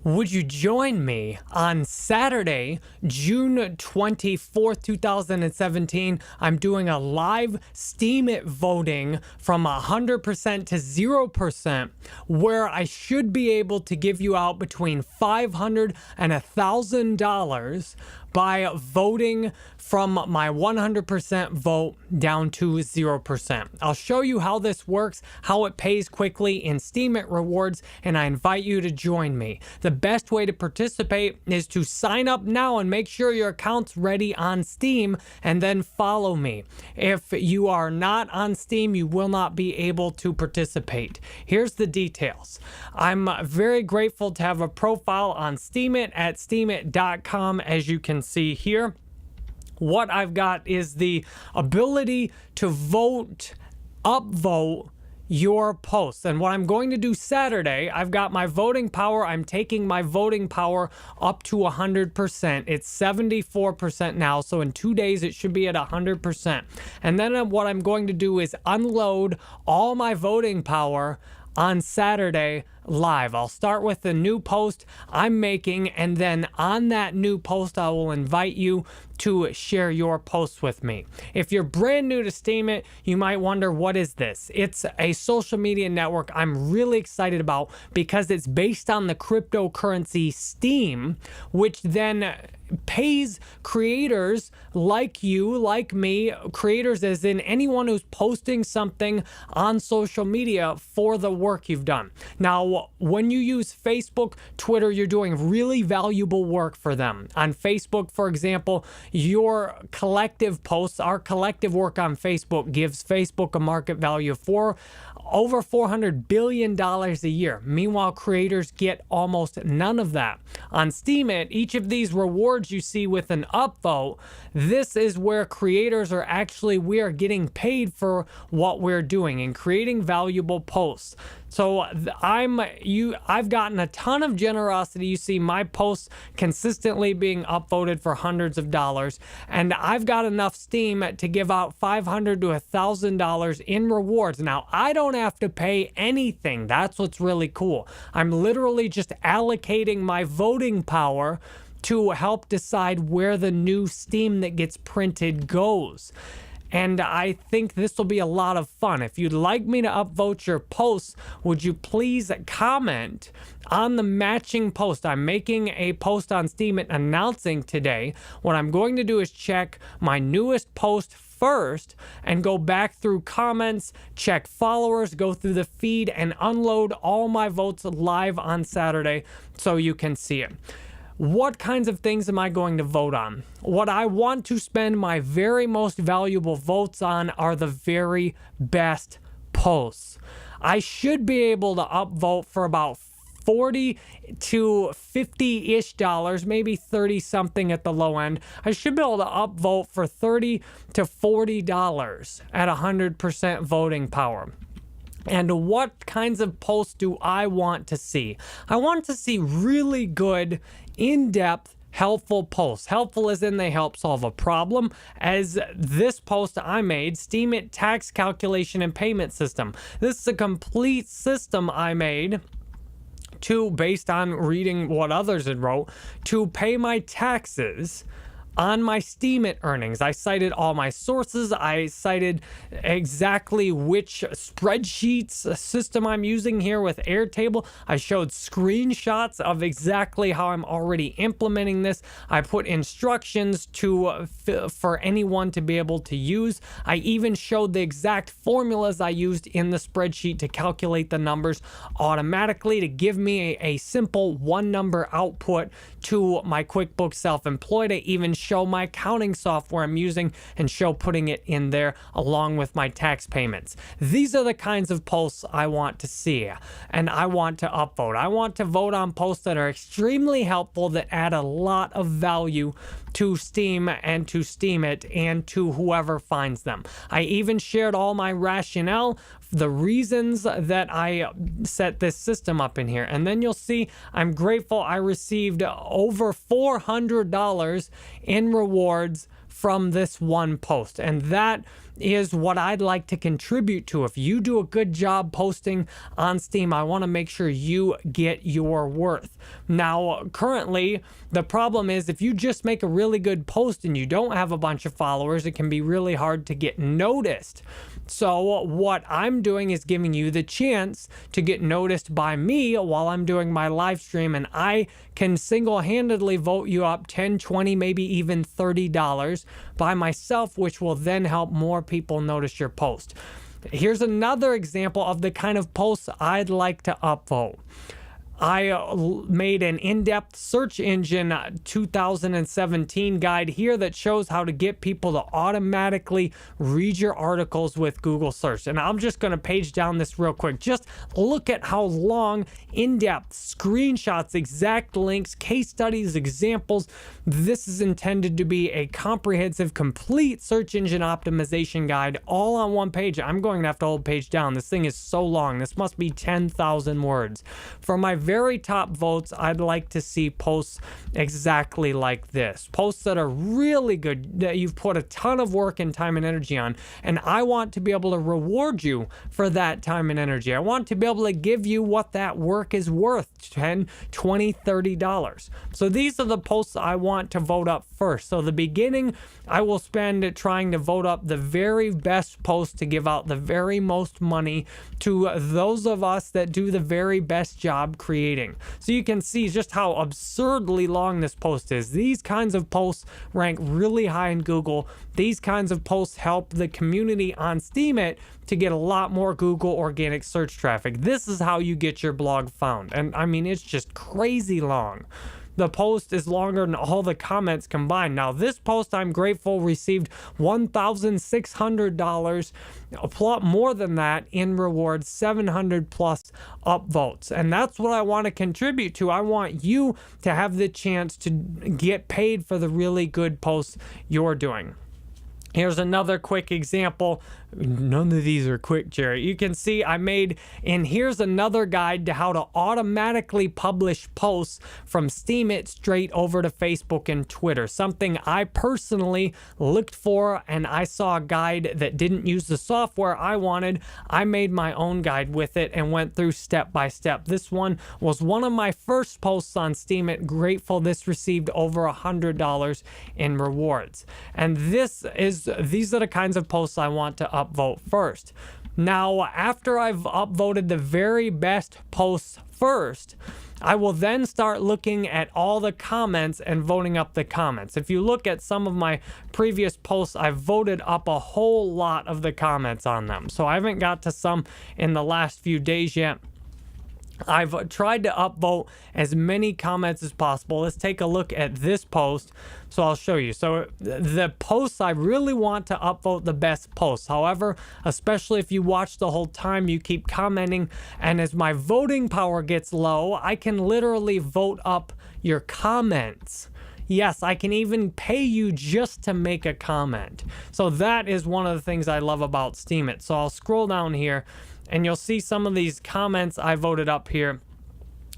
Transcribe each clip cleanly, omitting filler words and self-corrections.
Would you join me on Saturday, June 24th, 2017? I'm doing a live Steemit voting from 100% to 0%, where I should be able to give you out between $500 and $1,000 by voting from my 100% vote down to 0%. I'll show you how this works, how it pays quickly in Steemit rewards, and I invite you to join me. The best way to participate is to sign up now and make sure your account's ready on Steam, and then follow me. If you are not on Steam, you will not be able to participate. Here's the details. I'm very grateful to have a profile on Steemit at steemit.com, as you can see here. What I've got is the ability to upvote your posts. And what I'm going to do Saturday, I've got my voting power. I'm taking my voting power up to 100%. It's 74% now. So in 2 days, it should be at 100%. And then what I'm going to do is unload all my voting power on Saturday live. I'll start with the new post I'm making, and then on that new post, I will invite you to share your posts with me. If you're brand new to Steemit, you might wonder, what is this? It's a social media network I'm really excited about because it's based on the cryptocurrency Steem, which then pays creators like you, like me, creators as in anyone who's posting something on social media for the work you've done. Now, when you use Facebook, Twitter, you're doing really valuable work for them. On Facebook, for example, your collective posts, our collective work on Facebook gives Facebook a market value of over $400 billion a year. Meanwhile, creators get almost none of that. On Steemit, each of these rewards you see with an upvote, this is where creators are we are getting paid for what we're doing and creating valuable posts. So I've gotten a ton of generosity. You see my posts consistently being upvoted for hundreds of dollars, and I've got enough Steem to give out $500 to $1,000 in rewards. Now, I don't have to pay anything. That's what's really cool. I'm literally just allocating my voting power to help decide where the new Steem that gets printed goes. And I think this will be a lot of fun. If you'd like me to upvote your posts, would you please comment on the matching post? I'm making a post on Steemit announcing today. What I'm going to do is check my newest post first and go back through comments, check followers, go through the feed, and unload all my votes live on Saturday so you can see it. What kinds of things am I going to vote on? What I want to spend my very most valuable votes on are the very best posts. I should be able to upvote for about $40 to $50-ish dollars, maybe 30 something at the low end. I should be able to upvote for $30 to $40 at 100% voting power. And what kinds of posts do I want to see? I want to see really good, in-depth, helpful posts. Helpful as in they help solve a problem, as this post I made, Steemit tax calculation and payment system. This is a complete system I made based on reading what others had wrote, to pay my taxes on my Steemit earnings. I cited all my sources. I cited exactly which spreadsheets system I'm using here with Airtable. I showed screenshots of exactly how I'm already implementing this. I put instructions for anyone to be able to use. I even showed the exact formulas I used in the spreadsheet to calculate the numbers automatically to give me a simple one number output to my QuickBooks Self-Employed. I even show my accounting software I'm using and show putting it in there along with my tax payments. These are the kinds of posts I want to see, and I want to upvote. I want to vote on posts that are extremely helpful, that add a lot of value to Steem and to Steemit and to whoever finds them. I even shared all my rationale, the reasons that I set this system up in here. And then you'll see I'm grateful I received over $400 in rewards from this one post. And that is what I'd like to contribute to. If you do a good job posting on Steam, I want to make sure you get your worth. Now, currently, the problem is if you just make a really good post and you don't have a bunch of followers, it can be really hard to get noticed. So what I'm doing is giving you the chance to get noticed by me while I'm doing my live stream, and I can single-handedly vote you up $10, $20, maybe even $30 by myself, which will then help more people notice your post. Here's another example of the kind of posts I'd like to upvote. I made an in-depth search engine 2017 guide here that shows how to get people to automatically read your articles with Google search. And I'm just going to page down this real quick. Just look at how long, in-depth screenshots, exact links, case studies, examples. This is intended to be a comprehensive, complete search engine optimization guide all on one page. I'm going to have to hold page down. This thing is so long. This must be 10,000 words. For my very top votes, I'd like to see posts exactly like this. Posts that are really good, that you've put a ton of work and time and energy on. And I want to be able to reward you for that time and energy. I want to be able to give you what that work is worth, $10, $20, $30. So these are the posts I want to vote up first. So the beginning, I will spend trying to vote up the very best posts to give out the very most money to those of us that do the very best job creating. So you can see just how absurdly long this post is. These kinds of posts rank really high in Google. These kinds of posts help the community on Steemit to get a lot more Google organic search traffic. This is how you get your blog found. And I mean, it's just crazy long. The post is longer than all the comments combined. Now, this post, I'm grateful, received $1,600, more than that in rewards, 700 plus upvotes. And that's what I want to contribute to. I want you to have the chance to get paid for the really good posts you're doing. Here's another quick example. None of these are quick, Jerry. You can see I made, and here's another guide to how to automatically publish posts from Steemit straight over to Facebook and Twitter. Something I personally looked for, and I saw a guide that didn't use the software I wanted. I made my own guide with it and went through step by step. This one was one of my first posts on Steemit. Grateful this received over $100 in rewards. And these are the kinds of posts I want to upvote first. Now, after I've upvoted the very best posts first, I will then start looking at all the comments and voting up the comments. If you look at some of my previous posts, I've voted up a whole lot of the comments on them. So I haven't got to some in the last few days yet. I've tried to upvote as many comments as possible. Let's take a look at this post. So I'll show you. So the posts, I really want to upvote the best posts. However, especially if you watch the whole time, you keep commenting, and as my voting power gets low, I can literally vote up your comments. Yes, I can even pay you just to make a comment. So that is one of the things I love about Steemit. So I'll scroll down here, and you'll see some of these comments I voted up here.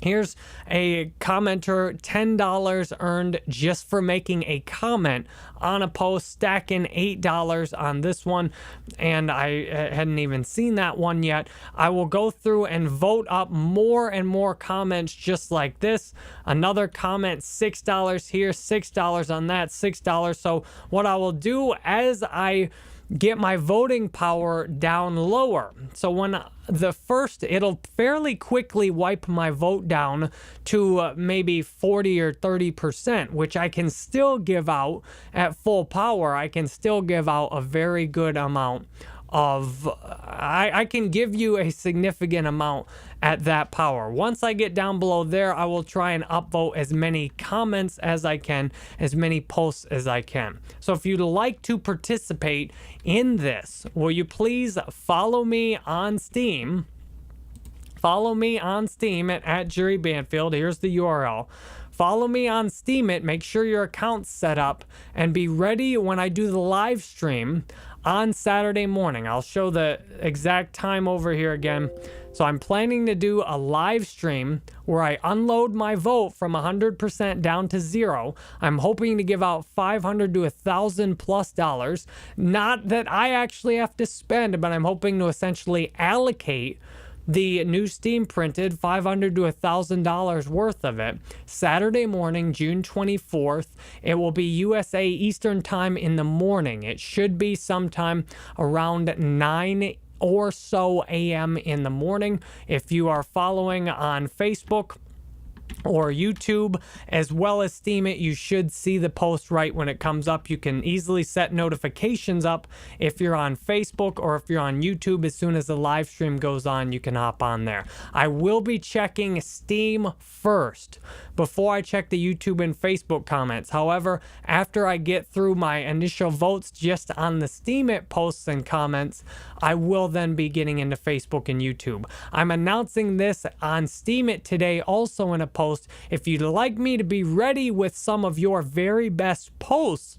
Here's a commenter, $10 earned just for making a comment on a post, stacking $8 on this one, and I hadn't even seen that one yet. I will go through and vote up more and more comments just like this. Another comment, $6 here, $6 on that, $6. So what I will do as I get my voting power down lower. So when it'll fairly quickly wipe my vote down to maybe 40 or 30%, which I can still give out at full power. I can still give out a very good amount of, I can give you a significant amount at that power. Once I get down below there, I will try and upvote as many comments as I can, as many posts as I can. So if you'd like to participate in this, will you please follow me on Steam? Follow me on Steam at Jerry Banfield. Here's the URL. Follow me on Steemit, make sure your account's set up, and be ready when I do the live stream. on Saturday morning. I'll show the exact time over here again. So I'm planning to do a live stream where I unload my vote from 100% down to 0. I'm hoping to give out $500 to $1,000+. Not that I actually have to spend, but I'm hoping to essentially allocate the new Steam printed $500 to $1,000 worth of it Saturday morning, June 24th. It will be USA Eastern time in the morning. It should be sometime around 9 or so a.m. in the morning. If you are following on Facebook or YouTube as well as Steemit, you should see the post right when it comes up. You can easily set notifications up if you're on Facebook or if you're on YouTube. As soon as the live stream goes on, you can hop on there. I will be checking Steam first before I check the YouTube and Facebook comments. However, after I get through my initial votes just on the Steemit posts and comments, I will then be getting into Facebook and YouTube. I'm announcing this on Steemit today also in a post. If you'd like me to be ready with some of your very best posts,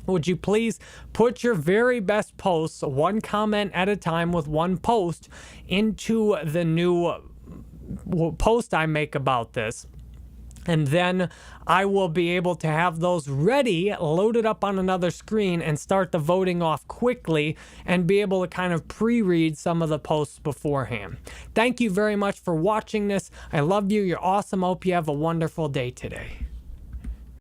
would you please put your very best posts, one comment at a time with one post, into the new post I make about this. And then I will be able to have those ready, loaded up on another screen, and start the voting off quickly and be able to kind of pre-read some of the posts beforehand. Thank you very much for watching this. I love you. You're awesome. I hope you have a wonderful day today.